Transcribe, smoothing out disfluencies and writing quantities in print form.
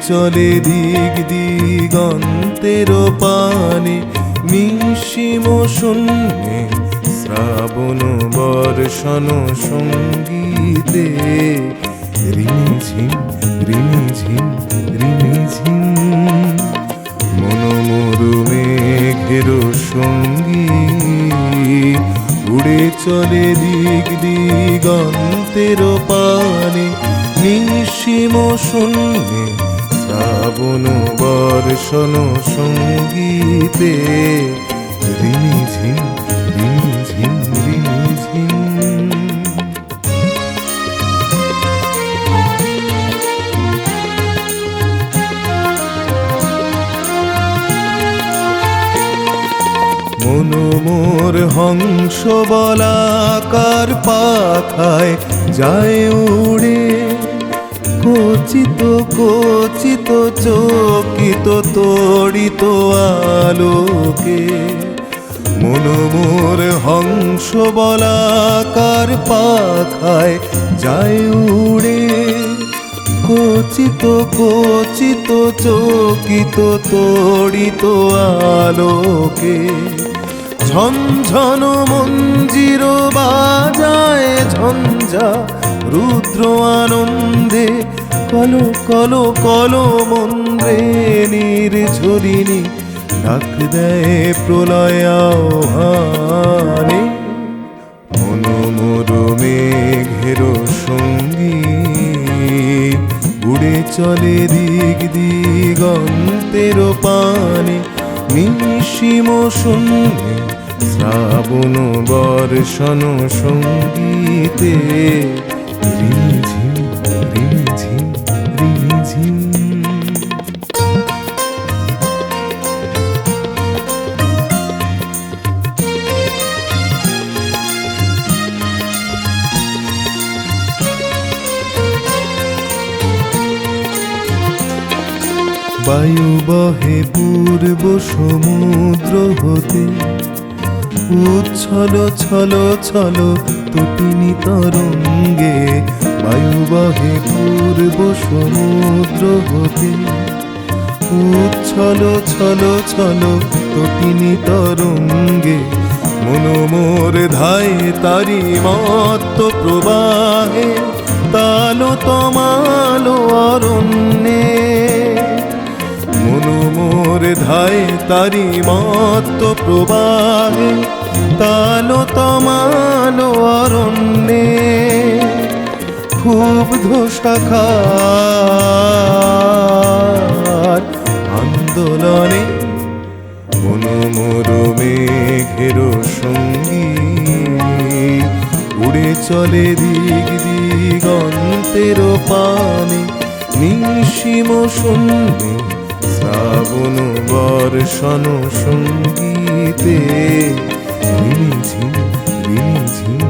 চলে দিক দিগন্তের পানে, নিশিম শূন্যে শ্রাবণ বর্ষণ সঙ্গীতে। রিমিঝিম রিমিঝিম রিমিঝিম মনোমরু মেঘের সঙ্গী, উড়ে চলে দিক দিগন্তের পানে, নিশিম শূন্যে শ্রাবণ বর্ষণ সঙ্গীতে। রিমিঝিম রিমিঝিম রিমিঝিম। মনোমোর হংস বলাকার পাখায় যায় উড়ে, কচিত কচিত চকিত তড়িত আলোকে। মনোমোর হংস বলাকার পাখায় যায় উড়ে, কচিত কচিত চকিত তড়িত আলোকে। ঝনঝন মঞ্জির বাজায় ঝঞ্ঝা রুদ্র আনন্দে, কলো কলো কলো মন্দ্রে নির্ঝরিণী ডাক দেয় প্রলয় আহ্বানে। মনোমর মেঘের সঙ্গী, উড়ে চলে দিক দিগন্তের পানে, নিশিম শূন্যে শ্রাবণ বর্ষণ সঙ্গীতে। রিমিঝিম রিমিঝিম রিমিঝিম। বায়ু বহে পূর্ব সমুদ্র হতে, উচ্ছল ছল ছল তটিনী তরঙ্গে। বায়ু বহে পূর্ব সমুদ্র হতে, উচ্ছল ছল ছল তটিনী তরঙ্গে। মনোমোর ধায় তারি মত্ত প্রবাহে, তালো তমালো অরণ্যে। মনোমোর ধায় তারি মত্ত প্রবাহে, তালো তমালো অরণ্যে। ক্ষুব্ধ শাখার আন্দোলনে, মনোমোর মেঘের সঙ্গী, উড়ে চলে দিক দিগন্তের পানে, নিশিম শূন্যে শ্রাবণ বর্ষণ সঙ্গীতে। রিমিঝিম রিমিঝিম